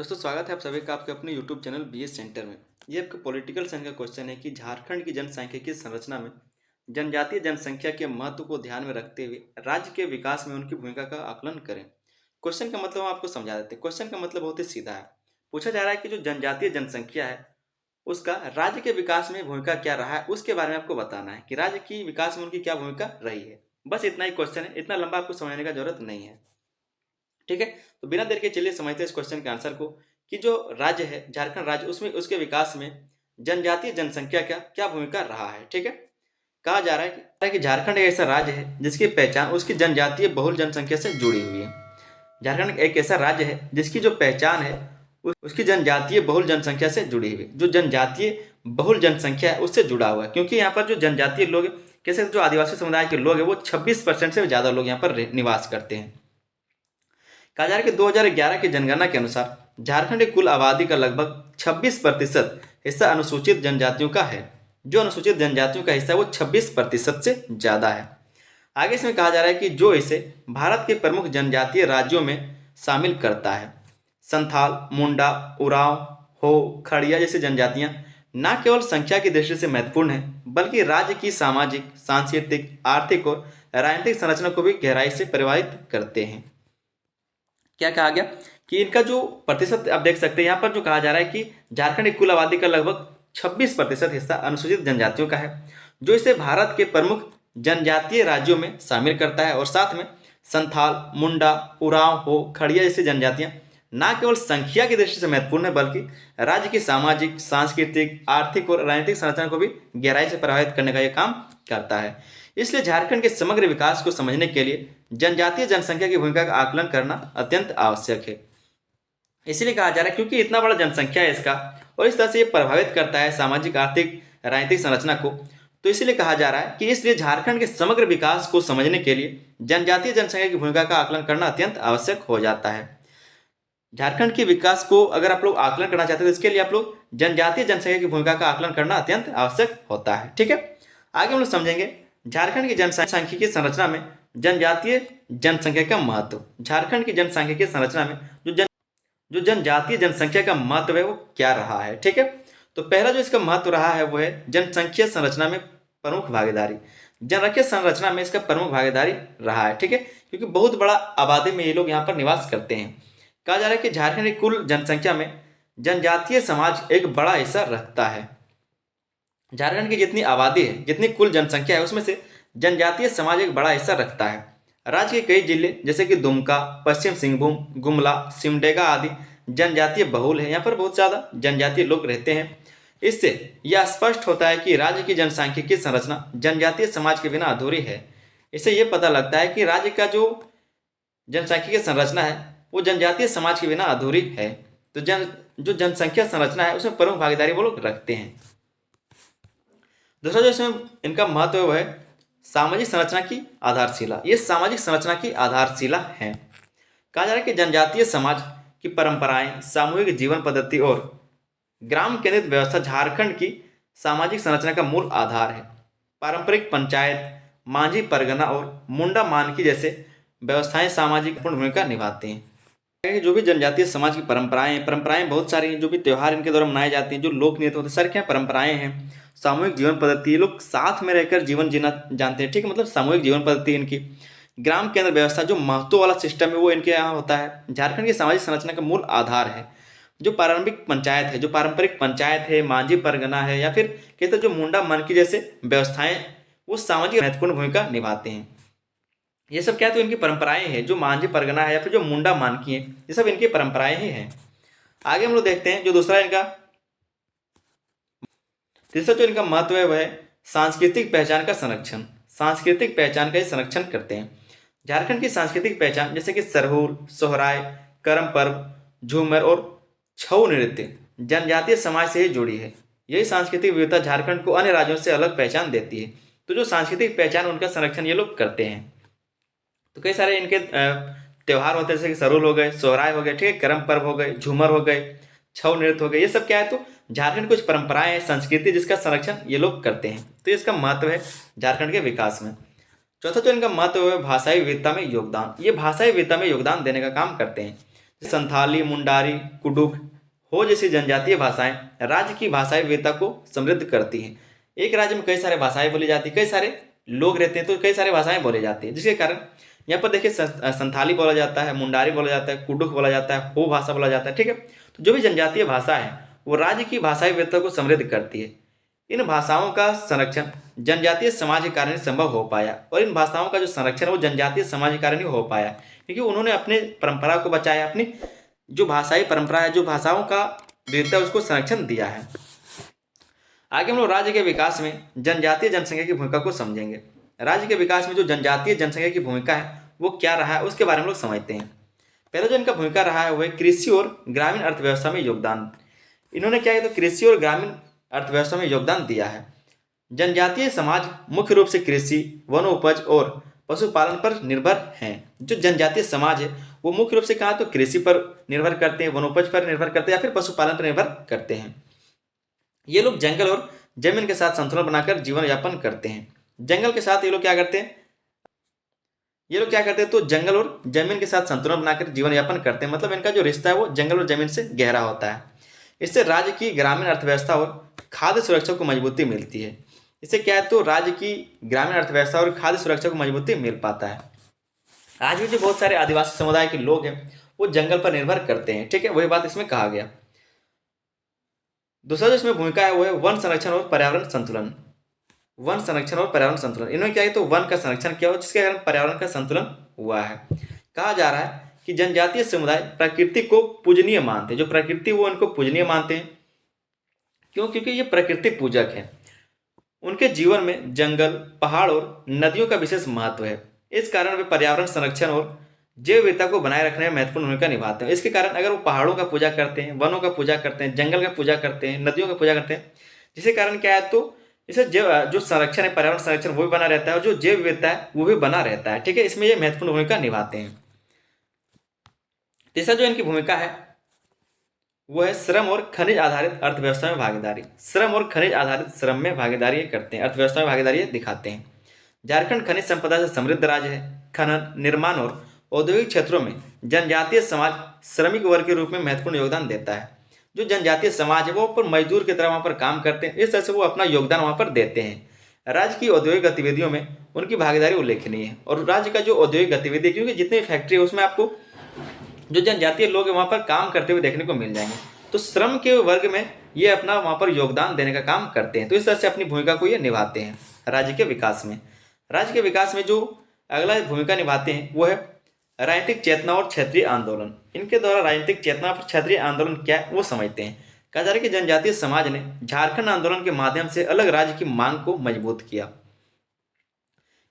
दोस्तों स्वागत है आप सभी का आपके अपने YouTube चैनल बीएस सेंटर में। ये आपका पॉलिटिकल साइंस का क्वेश्चन है कि झारखंड की जनसांख्यिकीय संरचना में जनजातीय जनसंख्या के महत्व को ध्यान में रखते हुए राज्य के विकास में उनकी भूमिका का आकलन करें। क्वेश्चन का मतलब हम आपको समझा देते हैं। क्वेश्चन का मतलब बहुत ही सीधा है। पूछा जा रहा है कि जो जनजातीय जनसंख्या है उसका राज्य के विकास में भूमिका क्या रहा है, उसके बारे में आपको बताना है कि राज्य की विकास में उनकी क्या भूमिका रही है। बस इतना ही क्वेश्चन है, इतना लंबा आपको समझने का जरूरत नहीं है। ठीक है, तो बिना देर के चलिए समझते हैं इस क्वेश्चन के आंसर को कि जो राज्य है झारखंड राज्य उसमें उसके विकास में जनजातीय जनसंख्या का क्या भूमिका रहा है। ठीक है, कहा जा रहा है कि झारखंड एक ऐसा राज्य है जिसकी पहचान उसकी जनजातीय बहुल जनसंख्या से जुड़ी हुई है। झारखंड एक ऐसा राज्य है जिसकी जो पहचान है उसकी जनजातीय बहुल जनसंख्या से जुड़ी हुई, जो जनजातीय बहुल जनसंख्या है उससे जुड़ा हुआ है। क्योंकि यहाँ पर जो जनजातीय लोग कैसे जो आदिवासी समुदाय के लोग हैं वो 26% से ज्यादा लोग यहाँ पर निवास करते हैं। कहा जा रहा है कि 2011 की जनगणना के अनुसार झारखंड की कुल आबादी का लगभग 26% हिस्सा अनुसूचित जनजातियों का है। जो अनुसूचित जनजातियों का हिस्सा है वो 26% से ज्यादा है। आगे इसमें कहा जा रहा है कि जो इसे भारत के प्रमुख जनजातीय राज्यों में शामिल करता है। संथाल, मुंडा, उरांव, हो, खड़िया जैसी जनजातियां न केवल संख्या की दृष्टि से महत्वपूर्ण है बल्कि राज्य की सामाजिक, सांस्कृतिक, आर्थिक और राजनीतिक संरचना को भी गहराई से प्रभावित करते हैं। क्या कहा गया कि इनका जो प्रतिशत आप देख सकते हैं यहाँ पर जो कहा जा रहा है कि झारखंड की कुल आबादी का लगभग 26% हिस्सा अनुसूचित जनजातियों का है, जो इसे भारत के प्रमुख जनजातीय राज्यों में शामिल करता है। और साथ में संथाल, मुंडा, उरांव, हो, खड़िया जैसी जनजातियां न केवल संख्या की दृष्टि से महत्वपूर्ण है बल्कि राज्य की सामाजिक, सांस्कृतिक, आर्थिक और राजनीतिक संरचना को भी गहराई से प्रभावित करने का यह काम करता है। इसलिए झारखंड के समग्र विकास को समझने के लिए जनजातीय जनसंख्या की भूमिका का आकलन करना अत्यंत आवश्यक है। इसीलिए कहा जा रहा है क्योंकि इतना बड़ा जनसंख्या है इसका और इस तरह से ये प्रभावित करता है सामाजिक, आर्थिक, राजनीतिक संरचना को। तो इसलिए कहा जा रहा है कि इसलिए झारखंड के समग्र विकास को समझने के लिए जनजातीय जनसंख्या की भूमिका का आकलन करना अत्यंत आवश्यक हो जाता है। झारखंड के विकास को अगर आप लोग आकलन करना चाहते हैं तो इसके लिए आप लोग जनजातीय जनसंख्या की भूमिका का आकलन करना अत्यंत आवश्यक होता है। ठीक है, आगे हम लोग समझेंगे झारखंड की जनसांख्यिकीय संरचना में जनजातीय जनसंख्या का महत्व। झारखंड की जनसांख्यिकीय संरचना में जो जनजातीय जनसंख्या का महत्व है वो क्या रहा है। ठीक है, तो पहला जो इसका महत्व रहा है वो है जनसंख्या संरचना में प्रमुख भागीदारी। जनसंख्या संरचना में इसका प्रमुख भागीदारी रहा है। ठीक है, क्योंकि बहुत बड़ा आबादी में ये लोग यहाँ पर निवास करते हैं। कहा जा रहा है कि झारखंड की कुल जनसंख्या में जनजातीय समाज एक बड़ा हिस्सा रखता है। झारखंड की जितनी आबादी है, जितनी कुल जनसंख्या है उसमें से जनजातीय समाज एक बड़ा हिस्सा रखता है। राज्य के कई जिले जैसे कि दुमका, पश्चिम सिंहभूम, गुमला, सिमडेगा आदि जनजातीय बहुल है। यहाँ पर बहुत ज़्यादा जनजातीय लोग रहते हैं। इससे यह स्पष्ट होता है कि राज्य की जनसांख्यिकीय संरचना जनजातीय समाज के बिना अधूरी है। इससे यह पता लगता है कि राज्य का जो जनसांख्यिकीय संरचना है वो जनजातीय समाज के बिना अधूरी है। तो जो जनसंख्या संरचना है उसमें प्रमुख भागीदारी वो लोग रखते हैं। दूसरा जो इसमें इनका महत्व है वह है सामाजिक संरचना की आधारशिला। ये सामाजिक संरचना की आधारशिला है। कहा जा रहा है कि जनजातीय समाज की परंपराएं, सामूहिक जीवन पद्धति और ग्राम केंद्रित व्यवस्था झारखंड की सामाजिक संरचना का मूल आधार है। पारंपरिक पंचायत, मांझी परगना और मुंडा मानकी जैसे व्यवस्थाएं सामाजिक भूमिका निभाते हैं। जो भी जनजातीय समाज की परंपराएं बहुत सारी हैं। जो भी त्यौहार इनके द्वारा मनाए जाते हैं, जो लोक नृत्य होते हैं, सारी क्या परंपराएं हैं। सामूहिक जीवन पद्धति, ये लोग साथ में रहकर जीवन जीना जानते हैं। ठीक है, मतलब सामूहिक जीवन पद्धति इनकी। ग्राम केंद्र व्यवस्था, जो महत्व वाला सिस्टम है वो इनके यहाँ होता है। झारखंड की सामाजिक संरचना का मूल आधार है जो पारंपरिक पंचायत है, जो पारंपरिक पंचायत है, मांझी परगना है या फिर कहते हैं जो मुंडा मानकी जैसे व्यवस्थाएं वो सामाजिक महत्वपूर्ण भूमिका निभाते हैं। ये सब क्या है तो इनकी परंपराएं हैं। जो मांझी परगना है या फिर जो मुंडा मानकी है ये सब इनकी परंपराएं ही हैं। आगे हम लोग देखते हैं जो दूसरा इनका तीसरा जो इनका महत्व है वह है सांस्कृतिक पहचान का संरक्षण। सांस्कृतिक पहचान का ही संरक्षण करते हैं। झारखंड की सांस्कृतिक पहचान जैसे कि सरहुल, सोहराय, करम पर्व, झूमर और छऊ नृत्य जनजातीय समाज से ही जुड़ी है। यही सांस्कृतिक विविधता झारखंड को अन्य राज्यों से अलग पहचान देती है। तो जो सांस्कृतिक पहचान उनका संरक्षण ये लोग करते हैं। तो कई सारे इनके त्यौहार होते हैं जैसे कि सरहुल हो गए, सोहराय हो गए, ठीक है, करम पर्व हो गए, झूमर हो गए, छऊ नृत्य हो गए। ये सब क्या है तो झारखंड कुछ परंपराएं हैं, संस्कृति जिसका संरक्षण ये लोग करते हैं। तो इसका महत्व है झारखंड के विकास में। चौथा जो इनका महत्व है भाषाई विविधता में योगदान। ये भाषाई विविधता में योगदान देने का काम करते हैं। संथाली, मुंडारी, कुडुख, हो जैसी जनजातीय भाषाएं राज्य की भाषाई विविधता को समृद्ध करती हैं। एक राज्य में कई सारे भाषाएं बोली जाती है, कई सारे लोग रहते हैं, तो कई सारी भाषाएं बोली जाती है, जिसके कारण यहाँ पर देखिए संथाली बोला जाता है, मुंडारी बोला जाता है, कुडुख बोला जाता है, हो भाषा बोला जाता है। ठीक है, तो जो भी जनजातीय भाषा है वो राज्य की भाषाई विविधता को समृद्ध करती है। इन भाषाओं का संरक्षण जनजातीय समाज के कारण ही संभव हो पाया, और इन भाषाओं का जो संरक्षण है वो जनजातीय समाज के कारण ही हो पाया, क्योंकि उन्होंने अपने परंपरा को बचाया, अपनी जो भाषाई परंपरा है, जो भाषाओं का विविधता है, उसको संरक्षण दिया है। आगे हम लोग राज्य के विकास में जनजातीय जनसंख्या की भूमिका को समझेंगे। राज्य के विकास में जो जनजातीय जनसंख्या की भूमिका है वो क्या रहा है, उसके बारे में लोग समझते हैं। पहला जो इनका भूमिका रहा है वो है कृषि और ग्रामीण अर्थव्यवस्था में योगदान। इन्होंने क्या है, तो कृषि और ग्रामीण अर्थव्यवस्था में योगदान दिया है। जनजातीय समाज मुख्य रूप से कृषि, वनोपज और पशुपालन पर निर्भर हैं। जो जनजातीय समाज है वो मुख्य रूप से कहा तो कृषि पर निर्भर करते हैं, वनोपज पर निर्भर करते हैं, या फिर पशुपालन पर निर्भर करते हैं। ये लोग जंगल और जमीन के साथ संतुलन बनाकर जीवन यापन करते हैं। जंगल के साथ ये लोग क्या करते हैं, तो जंगल और जमीन के साथ संतुलन बनाकर जीवन यापन करते हैं। मतलब इनका जो रिश्ता है वो जंगल और जमीन से गहरा होता है। इससे राज्य की ग्रामीण अर्थव्यवस्था और खाद्य सुरक्षा को मजबूती मिलती है। इससे क्या है, तो राज्य की ग्रामीण अर्थव्यवस्था और खाद्य सुरक्षा को मजबूती मिल पाता है। आज भी जो बहुत सारे आदिवासी समुदाय के लोग हैं वो जंगल पर निर्भर करते हैं। ठीक है, वही बात इसमें कहा गया। दूसरा जो इसमें भूमिका है वो है वन संरक्षण और पर्यावरण संतुलन। वन संरक्षण और पर्यावरण संतुलन, इन्होंने क्या है, तो वन का संरक्षण किया, जिसके कारण पर्यावरण का संतुलन हुआ है। कहा जा रहा है कि जनजातीय समुदाय प्रकृति को पूजनीय मानते हैं। जो प्रकृति वो इनको पूजनीय मानते हैं। क्यों? क्योंकि ये प्रकृति पूजक है। उनके जीवन में जंगल, पहाड़ और नदियों का विशेष महत्व है। इस कारण वे पर्यावरण संरक्षण और जैव विविधता को बनाए रखने में महत्वपूर्ण भूमिका निभाते हैं। इसके कारण अगर वो पहाड़ों का पूजा करते हैं, वनों का पूजा करते हैं, जंगल का पूजा करते हैं, नदियों का पूजा करते हैं, जिसके कारण क्या है, तो इसे जो संरक्षण है, पर्यावरण संरक्षण वो भी बना रहता है, और जो जैव विविधता है वो भी बना रहता है। ठीक है, इसमें ये महत्वपूर्ण भूमिका निभाते हैं। तीसरा जो इनकी भूमिका है वो है श्रम और खनिज आधारित अर्थव्यवस्था में भागीदारी। श्रम और खनिज आधारित श्रम में भागीदारी करते हैं, अर्थव्यवस्था में भागीदारी दिखाते हैं। झारखंड खनिज संपदा से समृद्ध राज्य है। खनन, निर्माण और औद्योगिक क्षेत्रों में जनजातीय समाज श्रमिक वर्ग के रूप में महत्वपूर्ण योगदान देता है। जो जनजातीय समाज है वो पर मजदूर की तरह वहाँ पर काम करते हैं। इस तरह से वो अपना योगदान वहाँ पर देते हैं। राज्य की औद्योगिक गतिविधियों में उनकी भागीदारी उल्लेखनीय है। और राज्य का जो औद्योगिक गतिविधि, क्योंकि जितनी फैक्ट्री है उसमें आपको जो जनजातीय लोग हैं वहाँ पर काम करते हुए देखने को मिल जाएंगे, तो श्रम के वर्ग में ये अपना वहाँ पर योगदान देने का काम करते हैं। तो इस तरह से अपनी भूमिका को ये निभाते हैं राज्य के विकास में। राज्य के विकास में जो अगला भूमिका निभाते हैं वो है राजनीतिक चेतना और क्षेत्रीय आंदोलन। इनके द्वारा राजनीतिक चेतना और क्षेत्रीय आंदोलन क्या है वो समझते हैं। कहा जा रहा है कि जनजातीय समाज ने झारखंड आंदोलन के माध्यम से अलग राज्य की मांग को मजबूत किया।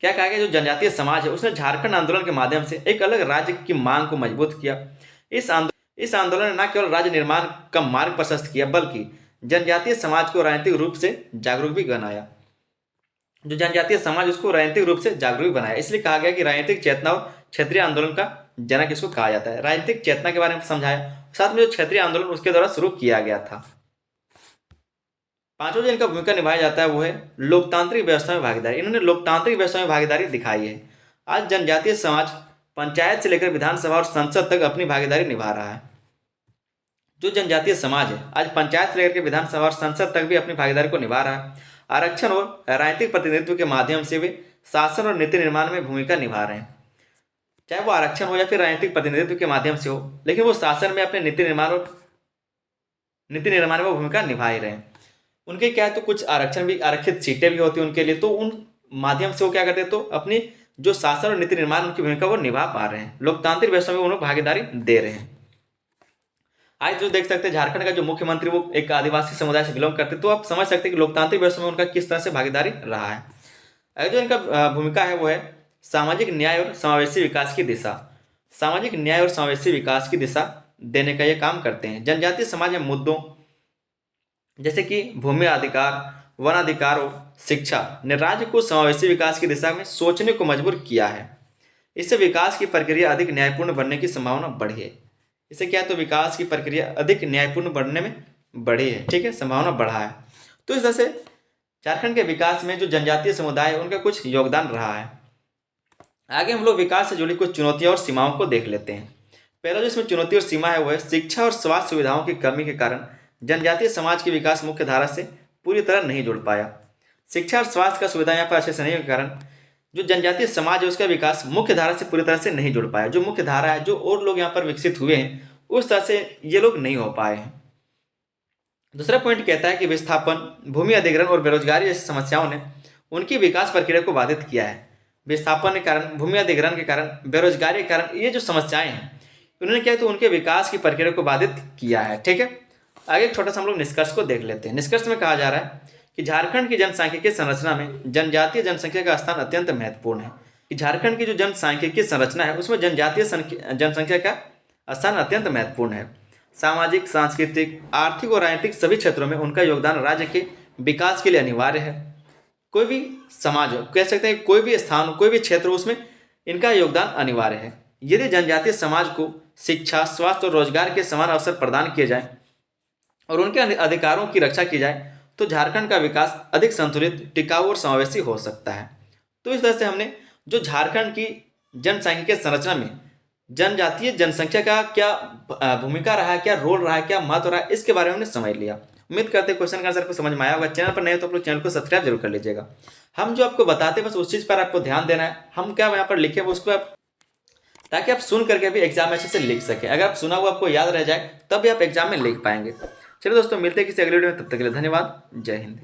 क्या कहा गया, जो जनजातीय समाज है उसने झारखंड आंदोलन के माध्यम से एक अलग राज्य की मांग को मजबूत किया। इस आंदोलन ने न केवल राज्य निर्माण का मार्ग प्रशस्त किया, बल्कि जनजातीय समाज को राजनीतिक रूप से जागरूक भी बनाया। जो जनजातीय समाज उसको राजनीतिक रूप से जागरूक बनाया। इसलिए कहा गया कि राजनीतिक चेतना और क्षेत्रीय आंदोलन का जनक इसको कहा जाता है। राजनीतिक चेतना के बारे में समझाया, साथ में जो क्षेत्रीय आंदोलन उसके द्वारा शुरू किया गया था। पांचवा जो इनका भूमिका निभाया जाता है वो है लोकतांत्रिक व्यवस्था में भागीदारी। इन्होंने लोकतांत्रिक व्यवस्था में भागीदारी दिखाई है। आज जनजातीय समाज पंचायत से लेकर विधानसभा और संसद तक अपनी भागीदारी निभा रहा है। जो जनजातीय समाज है आज पंचायत से लेकर विधानसभा और संसद तक भी अपनी भागीदारी को निभा रहा है। आरक्षण और राजनीतिक प्रतिनिधित्व के माध्यम से वे शासन और नीति निर्माण में भूमिका निभा रहे हैं। चाहे वो आरक्षण हो या फिर राजनीतिक प्रतिनिधित्व के माध्यम से हो, लेकिन वो शासन में अपने नीति निर्माण में भूमिका निभा ही रहे हैं। उनके क्या है, तो कुछ आरक्षण भी, आरक्षित सीटें भी होती हैं उनके लिए, तो उन माध्यम से वो क्या करते हैं, तो अपनी जो शासन और नीति निर्माण उनकी भूमिका वो निभा पा रहे हैं। लोकतांत्रिक व्यवस्था में उन्हें भागीदारी दे रहे हैं। आज जो देख सकते हैं झारखंड का जो मुख्यमंत्री वो एक आदिवासी समुदाय से बिलोंग करते हैं, तो आप समझ सकते हैं कि लोकतांत्रिक व्यवस्था में उनका किस तरह से भागीदारी रहा है। अगर जो इनका भूमिका है वो है सामाजिक न्याय और समावेशी विकास की दिशा। सामाजिक न्याय और समावेशी विकास की दिशा देने का ये काम करते हैं। जनजातीय समाज में मुद्दों जैसे कि भूमि अधिकार, वन अधिकार और शिक्षा ने राज्य को समावेशी विकास की दिशा में सोचने को मजबूर किया है। इससे विकास की प्रक्रिया अधिक न्यायपूर्ण बनने की संभावना बढ़ी है। इससे क्या है, तो विकास की प्रक्रिया अधिक न्यायपूर्ण बनने में बढ़ी है। ठीक है, संभावना बढ़ा है। तो इस तरह से झारखंड के विकास में जो जनजातीय समुदाय है उनका कुछ योगदान रहा है। आगे हम लोग विकास से जुड़ी कुछ चुनौतियां और सीमाओं को देख लेते हैं। पहला जो इसमें चुनौती और सीमा है वो है शिक्षा और स्वास्थ्य सुविधाओं की कमी के कारण जनजातीय समाज के विकास मुख्य धारा से पूरी तरह नहीं जुड़ पाया। शिक्षा और स्वास्थ्य का सुविधा यहाँ पर अच्छे से नहीं होने के कारण जो जनजातीय समाज है उसका विकास मुख्य धारा से पूरी तरह से नहीं जुड़ पाया। जो मुख्य धारा है, जो और लोग यहाँ पर विकसित हुए हैं, उस तरह से ये लोग नहीं हो पाए हैं। दूसरा पॉइंट कहता है कि विस्थापन, भूमि अधिग्रहण और बेरोजगारी जैसी समस्याओं ने उनकी विकास प्रक्रिया को बाधित किया है। विस्थापन के कारण, भूमि अधिग्रहण के कारण, बेरोजगारी के कारण ये जो समस्याएं हैं उन्होंने क्या है तो उनके विकास की प्रक्रिया को बाधित किया है। ठीक है, आगे एक छोटा सा हम लोग निष्कर्ष को देख लेते हैं। निष्कर्ष में कहा जा रहा है कि झारखंड की जनसांख्यिकीय संरचना में जनजातीय जनसंख्या का स्थान अत्यंत महत्वपूर्ण है। कि झारखंड की जो जनसांख्यिकीय संरचना है उसमें जनजातीय जनसंख्या का स्थान अत्यंत महत्वपूर्ण है। सामाजिक, सांस्कृतिक, आर्थिक और राजनीतिक सभी क्षेत्रों में उनका योगदान राज्य के विकास के लिए अनिवार्य है। कोई भी समाज हो, कह सकते हैं कोई भी स्थान, कोई भी क्षेत्र हो, उसमें इनका योगदान अनिवार्य है। यदि जनजातीय समाज को शिक्षा, स्वास्थ्य और रोजगार के समान अवसर प्रदान किए जाए और उनके अधिकारों की रक्षा की जाए तो झारखंड का विकास अधिक संतुलित, टिकाऊ और समावेशी हो सकता है। तो इस तरह से हमने जो झारखंड की जनसांख्यिकीय संरचना में जनजातीय जनसंख्या का क्या भूमिका रहा है, क्या रोल रहा है, क्या महत्व रहा है, इसके बारे में हमने समझ लिया। उम्मीद करते हैं क्वेश्चन का आंसर आपको समझ में आया होगा। चैनल पर नए तो अपने चैनल को सब्सक्राइब जरूर कर लीजिएगा। हम जो आपको बताते हैं बस उस चीज़ पर आपको ध्यान देना है। हम क्या यहाँ पर लिखे उसको आप, ताकि आप सुन करके भी एग्जाम में अच्छे से लिख सकें। अगर आप सुना हुआ आपको याद रह जाए तब भी आप एग्जाम में लिख पाएंगे। चलिए दोस्तों, मिलते हैं किसी अगले वीडियो में, तब तक के लिए धन्यवाद। जय हिंद।